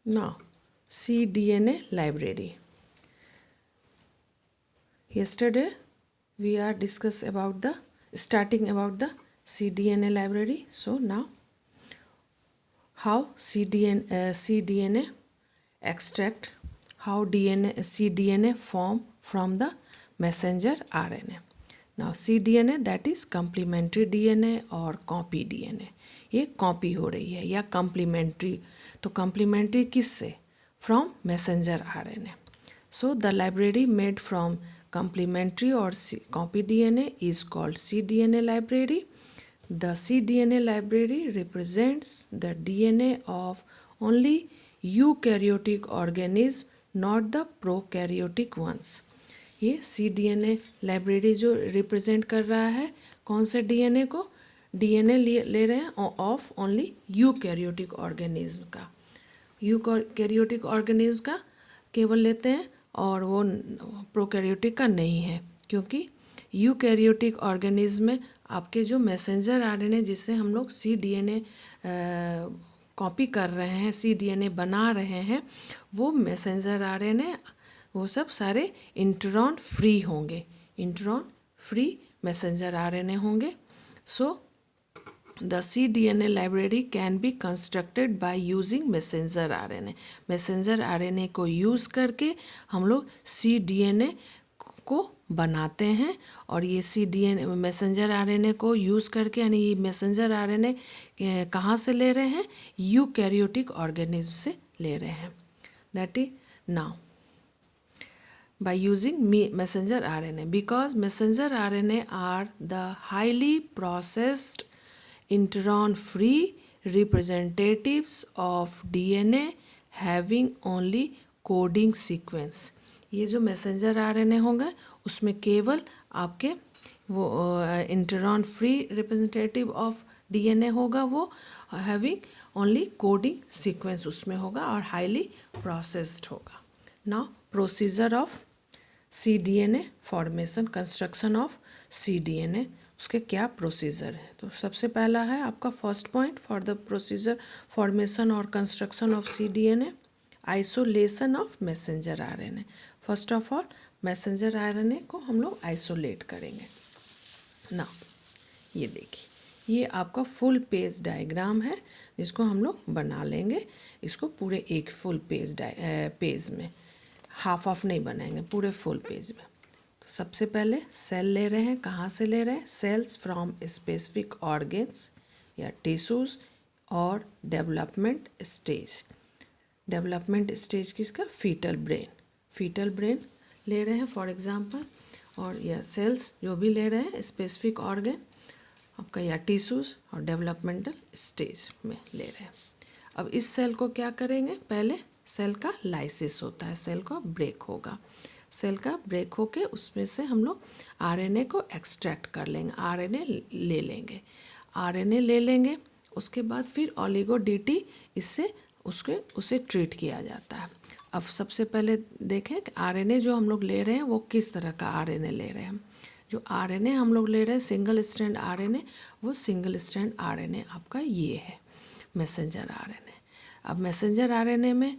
Now, cDNA library. Yesterday we are starting about the cDNA library. So now, how cDNA extract, how cDNA form from the messenger RNA. Now cDNA, that is complementary DNA और copy DNA. ये copy हो रही है या complementary. तो complementary किससे? From messenger RNA. So the library made from complementary or copy DNA is called cDNA library. The cDNA library represents the DNA of only eukaryotic organisms, not the prokaryotic ones. ये cDNA library जो represent कर रहा है कौन से DNA को? DNA ले रहे हैं ऑफ ओनली यूकैरियोटिक ऑर्गेनिज्म का. यूकैरियोटिक ऑर्गेनिज्म का केवल लेते हैं और वो प्रोकैरियोटिक का नहीं है, क्योंकि यूकैरियोटिक ऑर्गेनिज्म में आपके जो मैसेंजर आरएनए जिससे हम लोग cDNA कॉपी कर रहे हैं, cDNA बना रहे हैं, वो मैसेंजर आरएनए वो सब सारे इंट्रॉन फ्री होंगे. इंट्रॉन फ्री मैसेंजर आरएनए होंगे. So the cDNA library can be constructed by using messenger RNA. Messenger RNA को यूज़ करके हम लोग cDNA को बनाते हैं. और ये cDNA मैसेंजर आरएनए को यूज़ करके, यानी ये मैसेंजर आरएनए कहाँ से ले रहे हैं? यूकैरियोटिक ऑर्गेनिज्म से ले रहे हैं. That is now by using messenger RNA, because messenger RNA are the highly processed intron free representatives of DNA having only coding sequence. ये जो मैसेंजर RNA होंगे उसमें केवल आपके वो intron free representative of DNA होगा, वो हैविंग ओनली कोडिंग सीक्वेंस उसमें होगा और हाईली प्रोसेस्ड होगा. Now procedure of cDNA formation, construction of cDNA, उसके क्या प्रोसीजर है? तो सबसे पहला है आपका first point for the procedure formation और construction of cDNA, isolation of messenger RNA. First of all messenger RNA को हम लोग आइसोलेट करेंगे. ना ये देखिए, ये आपका फुल पेज डायग्राम है जिसको हम लोग बना लेंगे. इसको पूरे एक फुल पेज में, हाफ ऑफ नहीं बनाएंगे, पूरे फुल पेज में. तो सबसे पहले सेल ले रहे हैं. कहाँ से ले रहे हैं? सेल्स फ्रॉम स्पेसिफिक ऑर्गेन्स या टिश्यूज और डेवलपमेंट स्टेज. डेवलपमेंट स्टेज किसका? Fetal brain. फीटल ब्रेन ले रहे हैं फॉर एग्जांपल. और या सेल्स जो भी ले रहे हैं स्पेसिफिक ऑर्गेन आपका या टिश्यूज और डेवलपमेंटल स्टेज में ले रहे हैं. अब इस सेल को क्या करेंगे? पहले सेल का लाइसिस होता है, सेल का ब्रेक होगा. सेल का ब्रेक होके उसमें से हम लोग आरएनए को एक्सट्रैक्ट कर लेंगे, आरएनए ले लेंगे. आरएनए ले लेंगे उसके बाद फिर ओलिगो डीटी इससे उसे ट्रीट किया जाता है. अब सबसे पहले देखें कि आरएनए जो हम लोग ले रहे हैं वो किस तरह का आरएनए ले रहे हैं. जो आरएनए हम लोग ले रहे हैं सिंगल स्ट्रैंड आरएनए, वो सिंगल स्ट्रैंड आरएनए आपका ये है मैसेंजर आरएनए. अब मैसेंजर आरएनए में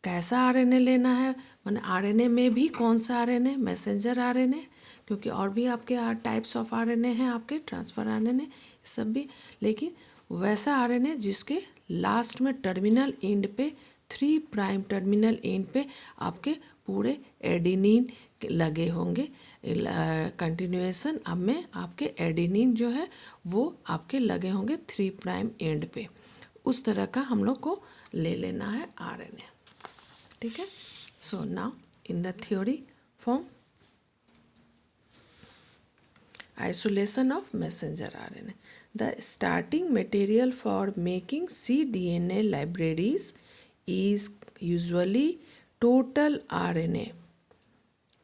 कैसा आरएनए लेना है, माने आरएनए में भी कौन सा आरएनए? मैसेंजर आरएनए, क्योंकि और भी आपके टाइप्स ऑफ आरएनए हैं आपके, ट्रांसफ़र आरएनए सब भी, लेकिन वैसा आरएनए जिसके लास्ट में टर्मिनल एंड पे 3 प्राइम टर्मिनल एंड पे आपके पूरे एडेनिन लगे होंगे. कंटिन्यूएशन अब में आपके एडेनिन जो है वो आपके लगे होंगे 3 प्राइम एंड पे. उस तरह का हम लोग को ले लेना है आरएनए. ठीक है. So now in the theory form, isolation of messenger RNA. The starting material for making cDNA libraries is usually total RNA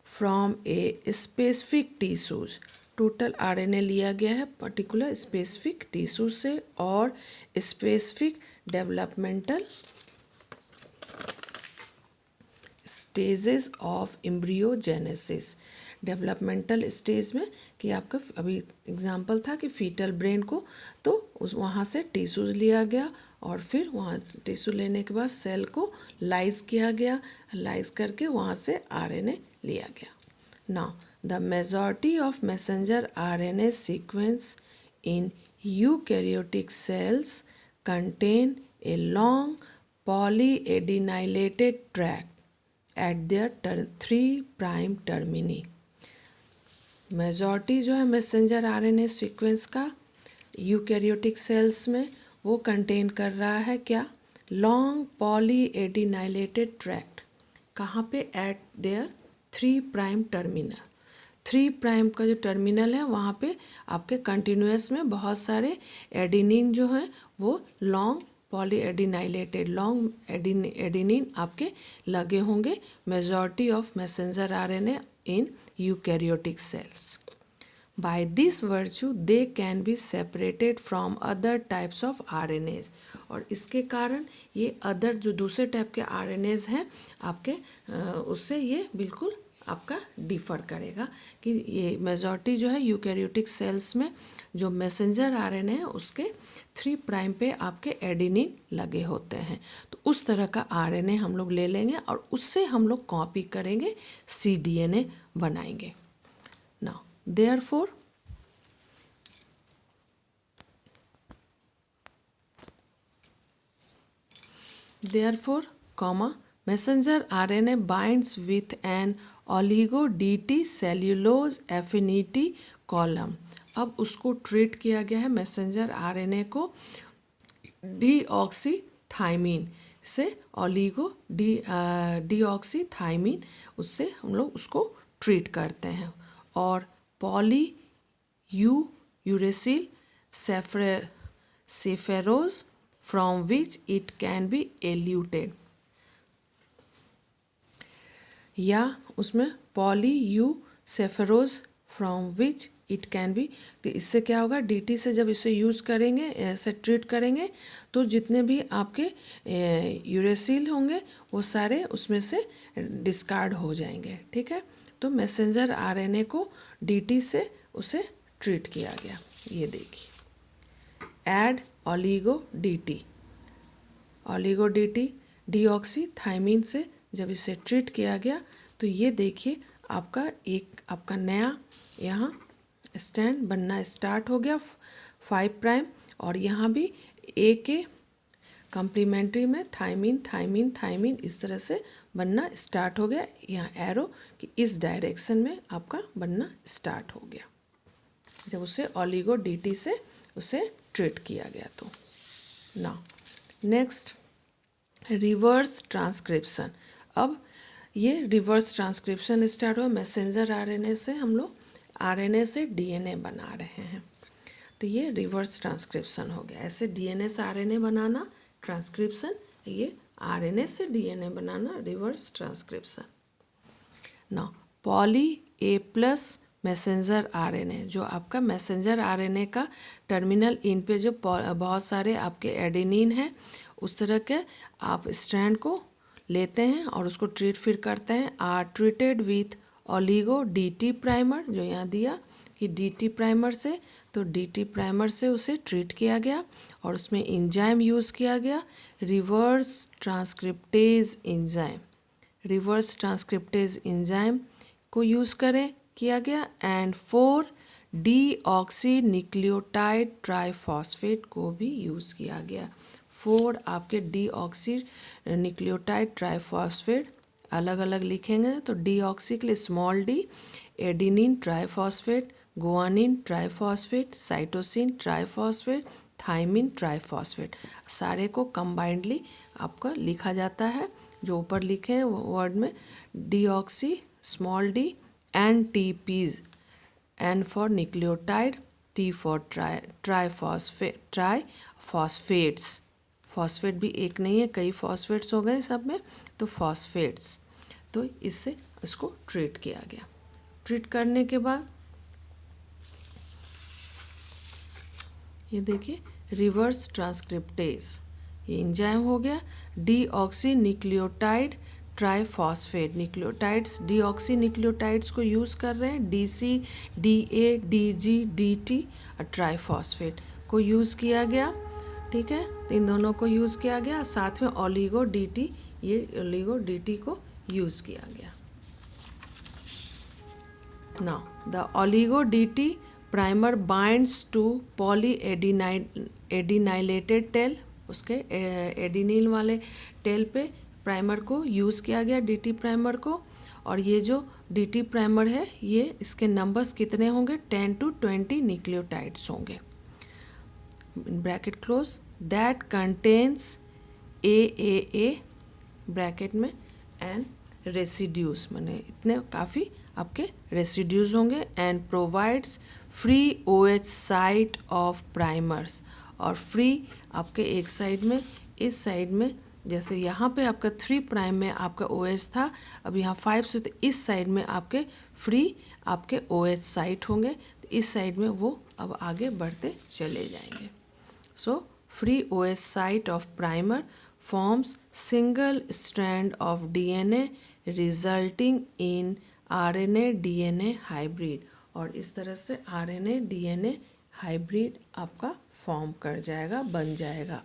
from a specific tissues. Total RNA लिया गया है पर्टिकुलर स्पेसिफिक टिश्यू से और specific developmental stages of embryogenesis. Developmental stage में कि आपका अभी example था कि फीटल ब्रेन को तो उस वहाँ से टिश्यूज लिया गया और फिर वहाँ टिश्यू लेने के बाद सेल को लाइज किया गया, लाइज करके वहाँ से आरएनए लिया गया. Now the majority of messenger RNA sequence in eukaryotic cells contain a long polyadenylated tract at their 3' termini. Majority जो है मैसेंजर आरएनए सीक्वेंस का यूकैरियोटिक सेल्स में वो कंटेन कर रहा है क्या, लॉन्ग पॉलीएडिनाइलेटेड ट्रैक्ट. कहाँ पे, एट देयर 3' टर्मिनल. 3' का जो टर्मिनल है वहाँ पे आपके कंटिन्यूस में बहुत सारे एडिनिन जो हैं वो लॉन्ग पॉलीएडिनाइलेटेड लॉन्ग एडिनिन आपके लगे होंगे. Majority of messenger RNA in eukaryotic cells. By this virtue they can be separated from other types of RNAs. और इसके कारण ये अदर जो दूसरे टाइप के RNAs हैं आपके उससे ये बिल्कुल आपका डिफ़र करेगा कि ये मेजॉरिटी जो है यूकैरियोटिक सेल्स में जो मैसेंजर आरएनए है उसके 3' पे आपके एडिनिन लगे होते हैं. तो उस तरह का आरएनए हम लोग ले लेंगे और उससे हम लोग कॉपी करेंगे, cDNA बनाएंगे. Now Therefore, messenger RNA binds with an oligo DT cellulose affinity column. अब उसको ट्रीट किया गया है मैसेंजर आरएनए को डीऑक्सीथाइमिन से, ऑलिगो डीऑक्सीथाइमिन उससे हम लोग उसको ट्रीट करते हैं. और uracil sepharose from which it can be eluted. या उसमें poly U sepharose from which it can be. तो इससे क्या होगा, डीटी से जब इसे यूज़ करेंगे, ऐसे ट्रीट करेंगे तो जितने भी आपके यूरेसिल होंगे वो सारे उसमें से डिस्कार्ड हो जाएंगे. ठीक है, तो मैसेंजर आरएनए को डीटी से उसे ट्रीट किया गया. ये देखिए, ऐड ऑलिगो डीटी डीऑक्सीथाइमिन से जब इसे ट्रीट किया गया तो ये देखिए आपका नया यहाँ स्टैंड बनना स्टार्ट हो गया 5' और यहाँ भी ए के कम्प्लीमेंट्री में थाइमिन इस तरह से बनना स्टार्ट हो गया. यहाँ एरो कि इस डायरेक्शन में आपका बनना स्टार्ट हो गया जब उसे ऑलिगो डीटी से उसे ट्रीट किया गया. तो नाउ नेक्स्ट रिवर्स ट्रांसक्रिप्शन. अब ये रिवर्स ट्रांसक्रिप्शन स्टार्ट हुआ. मैसेंजर आरएनए से हम लोग आरएनए से डीएनए बना रहे हैं तो ये रिवर्स ट्रांसक्रिप्शन हो गया. ऐसे डीएनए से आरएनए बनाना ट्रांसक्रिप्शन, ये आरएनए से DNA banana reverse transcription. Now poly A plus messenger RNA, जो आपका मैसेंजर आरएनए का टर्मिनल इन पे जो बहुत सारे आपके एडेनिन हैं उस तरह के आप स्ट्रैंड को लेते हैं और उसको ट्रीट फिर करते हैं. Are treated with oligo dT primer, जो यहाँ दिया कि डीटी प्राइमर से, तो डीटी प्राइमर से उसे ट्रीट किया गया और उसमें एंजाइम यूज़ किया गया, reverse transcriptase enzyme. Reverse transcriptase enzyme को यूज़ किया गया एंड 4-डीऑक्सी न्यूक्लियोटाइड ट्राइफॉस्फेट को भी यूज़ किया गया. 4 आपके डीऑक्सी न्यूक्लियोटाइड ट्राइफॉस्फेट अलग अलग लिखेंगे तो डीऑक्सी के लिए small D, adenine triphosphate, guanine triphosphate, cytosine triphosphate, thymine triphosphate, सारे को कंबाइंडली आपका लिखा जाता है. जो ऊपर लिखे हैं वर्ड में deoxy small D and TPs, N for nucleotide, T for triphosphates. Phosphate भी एक नहीं है, कई फॉस्फेट्स हो गए सब में, तो फॉस्फेट्स. तो इससे इसको ट्रीट किया गया. ट्रीट करने के बाद ये देखिए रिवर्स ट्रांसक्रिप्टेज, ये एंजाइम हो गया. Deoxy nucleotide triphosphate nucleotides, deoxy nucleotides को यूज़ कर रहे हैं, DC, DA, DG, DT और ट्राईफॉस्फेट को यूज़ किया गया। ठीक है, तो इन दोनों को यूज़ किया गया, साथ में ओलिगो DT, ये ओलिगो DT को यूज़ किया गया। Now, the oligo DT primer binds to polyadenylated tail, उसके एडिनिल वाले टेल पे प्राइमर को यूज़ किया गया, DT प्राइमर को। और ये जो DT प्राइमर है, ये इसके नंबर्स कितने होंगे, 10 to 20 न्यूक्लियोटाइड्स होंगे, bracket close, that contains AAA bracket में एंड रेसिड्यूज, माने इतने काफ़ी आपके रेसिड्यूज होंगे, and provides free OH site of primers, और फ्री आपके एक साइड में, इस साइड में जैसे यहाँ पे आपका 3 प्राइम में आपका OH था, अब यहाँ 5 से, तो इस साइड में आपके फ्री आपके OH साइट होंगे, तो इस साइड में वो अब आगे बढ़ते चले जाएंगे। So free OH site of primer forms single strand of DNA resulting in RNA DNA hybrid, और इस तरह से RNA DNA हाइब्रिड आपका फॉर्म कर जाएगा, बन जाएगा।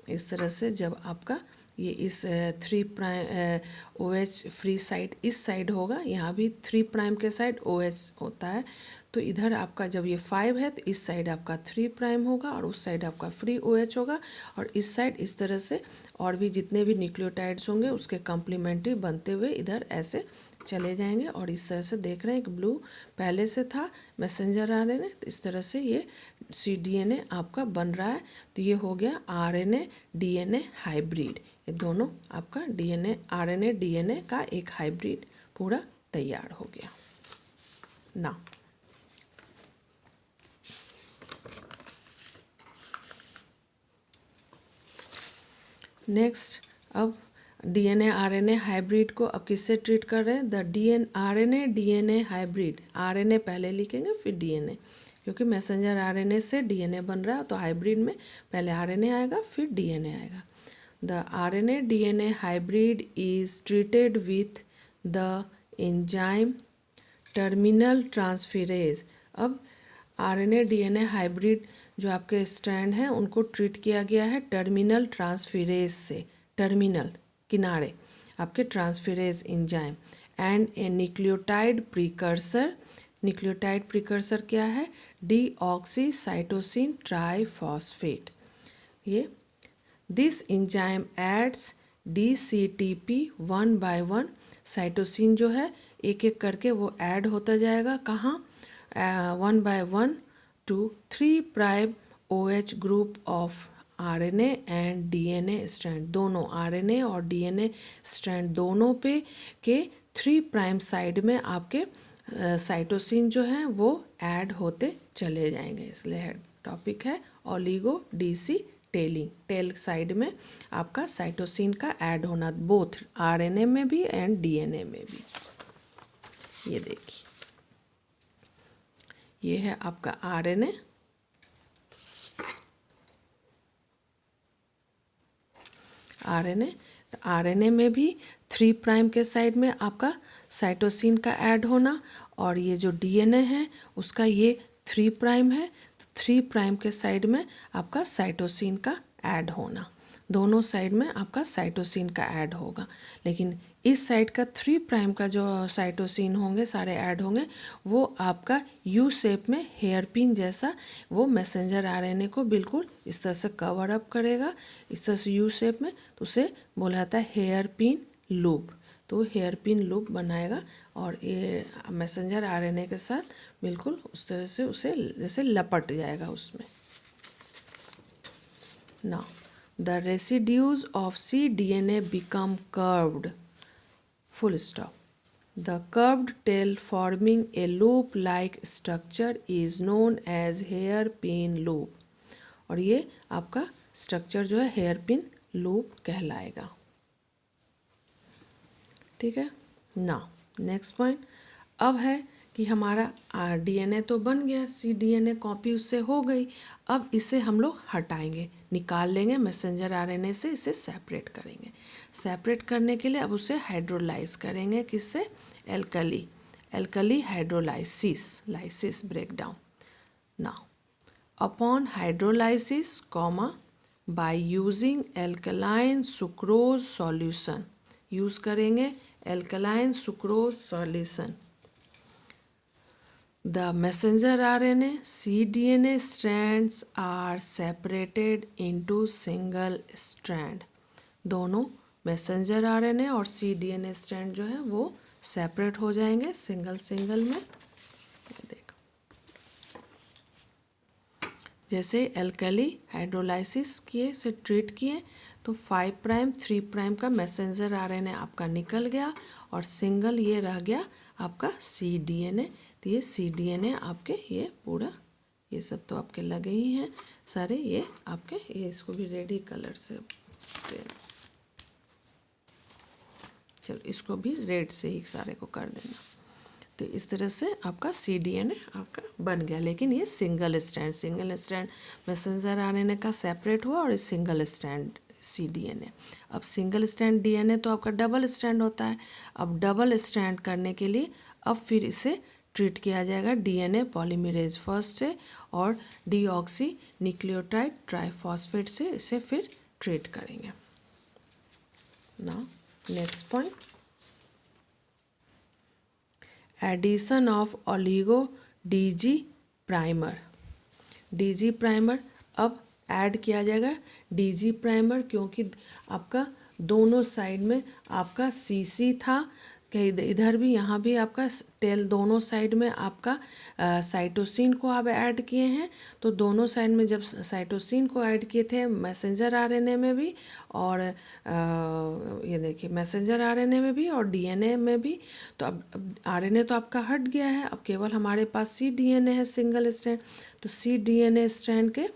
इस तरह से जब आपका ये इस 3 प्राइम OH फ्री साइड इस साइड होगा, यहाँ भी 3 प्राइम के साइड OH होता है, तो इधर आपका जब ये 5 है तो इस साइड आपका 3 प्राइम होगा और उस साइड आपका फ्री OH होगा, और इस साइड इस तरह से और भी जितने भी न्यूक्लियोटाइड्स होंगे उसके कॉम्प्लीमेंट्री बनते हुए इधर ऐसे चले जाएंगे। और इस तरह से देख रहे हैं कि ब्लू पहले से था मैसेंजर RNA, तो इस तरह से ये cDNA आपका बन रहा है, तो ये हो गया RNA DNA हाइब्रिड, ये दोनों आपका DNA RNA DNA का एक हाइब्रिड पूरा तैयार हो गया ना। नेक्स्ट, अब DNA RNA हाइब्रिड को अब किससे ट्रीट कर रहे हैं, the RNA DNA hybrid, RNA पहले लिखेंगे फिर DNA, क्योंकि मैसेंजर RNA से DNA बन रहा है, तो हाइब्रिड में पहले RNA आएगा फिर DNA आएगा। The RNA DNA hybrid is treated with the enzyme terminal transferase. अब RNA DNA हाइब्रिड जो आपके स्ट्रैंड हैं उनको ट्रीट किया गया है टर्मिनल ट्रांसफेरेज से, टर्मिनल किनारे आपके transferase enzyme, and a nucleotide precursor, nucleotide precursor क्या है, डीऑक्सीसाइटोसिन ट्राईफॉस्फेट। ये this enzyme adds DCTP 1 by 1, cytosine जो है एक एक करके वो ऐड होता जाएगा, कहाँ, 1 by 1 to 3 prime OH group of RNA and DNA strand, दोनों RNA और DNA स्ट्रैंड दोनों पे के 3 प्राइम साइड में आपके साइटोसिन जो है वो ऐड होते चले जाएंगे, इसलिए टॉपिक है oligo DC telling, tail side में आपका साइटोसिन का ऐड होना, बोथ RNA में भी एंड DNA में भी। ये देखिए, ये है आपका RNA, तो RNA में भी 3 प्राइम के साइड में आपका साइटोसिन का ऐड होना, और ये जो DNA है उसका ये 3 प्राइम है, तो 3 प्राइम के साइड में आपका साइटोसिन का ऐड होना, दोनों साइड में आपका साइटोसिन का ऐड होगा। लेकिन इस साइड का 3 प्राइम का जो साइटोसिन होंगे सारे ऐड होंगे, वो आपका U शेप में हेयर पिन जैसा वो मैसेंजर RNA को बिल्कुल इस तरह से कवर अप करेगा, इस तरह से U शेप में, तो उसे बोला जाता है हेयर पिन लूप, तो हेयर पिन लूप बनाएगा और ये मैसेंजर RNA के साथ बिल्कुल उस तरह से उसे जैसे लपट जाएगा उसमें। Now, the residues of cDNA become curved, full stop. The curved tail forming a loop-like structure is known as hairpin loop. और ये आपका स्ट्रक्चर जो है हेयरपिन लूप कहलाएगा। ठीक है ना। नेक्स्ट पॉइंट अब है कि हमारा डीएनए तो बन गया, cDNA कॉपी उससे हो गई। अब इसे हम लोग हटाएंगे, निकाल लेंगे मैसेंजर आरएनए से, इसे सेपरेट करेंगे। सेपरेट करने के लिए अब उसे हाइड्रोलाइज करेंगे, किससे? Alkali hydrolysis, lysis breakdown. Now upon hydrolysis comma by using alkaline sucrose solution, use करेंगे alkaline sucrose solution. The messenger RNA cDNA strands are separated into single strand। दोनों मैसेंजर आरएनए और cDNA स्ट्रैंड जो है वो separate हो जाएंगे single में। देखो जैसे एल्कली हाइड्रोलाइसिस किए से ट्रीट किए तो 5 प्राइम 3 प्राइम का मैसेंजर आरएनए आपका निकल गया और सिंगल ये रह गया आपका cDNA। तो ये cDNA आपके ये पूरा, ये सब तो आपके लगे ही हैं सारे, ये आपके, ये इसको भी रेडी कलर से, चलो इसको भी रेड से ही सारे को कर देना। तो इस तरह से आपका cDNA आपका बन गया, लेकिन ये सिंगल स्ट्रैंड मैसेंजर आरएनए का सेपरेट हुआ और सिंगल स्ट्रैंड cDNA। अब सिंगल स्ट्रैंड डीएनए तो आपका डबल स्ट्रैंड होता है। अब डबल स्ट्रैंड करने के लिए अब फिर इसे ट्रीट किया जाएगा डीएनए पॉलीमरेज फर्स्ट से और डीऑक्सी न्यूक्लियोटाइड ट्राइफॉस्फेट से इसे फिर ट्रीट करेंगे। Now next point, addition of oligo dG primer. DG primer अब ऐड किया जाएगा डीजी प्राइमर, क्योंकि आपका दोनों साइड में आपका सीसी था कि इधर भी यहाँ भी आपका टेल, दोनों साइड में आपका साइटोसिन को आप ऐड किए हैं। तो दोनों साइड में जब साइटोसिन को ऐड किए थे मैसेंजर आरएनए में भी और ये देखिए मैसेंजर आरएनए में भी और डीएनए में भी, तो अब आरएनए तो आपका हट गया है, अब केवल हमारे पास cDNA है सिंगल स्ट्रैंड। तो cDNA स्ट्रैंड के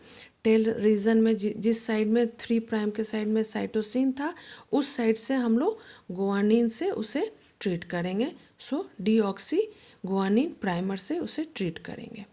टेल रीजन में जिस साइड में 3 प्राइम के साइड में साइटोसिन था उस साइड से हम लोग गुआनिन से उसे ट्रीट करेंगे। सो डीऑक्सी गुआनिन प्राइमर से उसे ट्रीट करेंगे।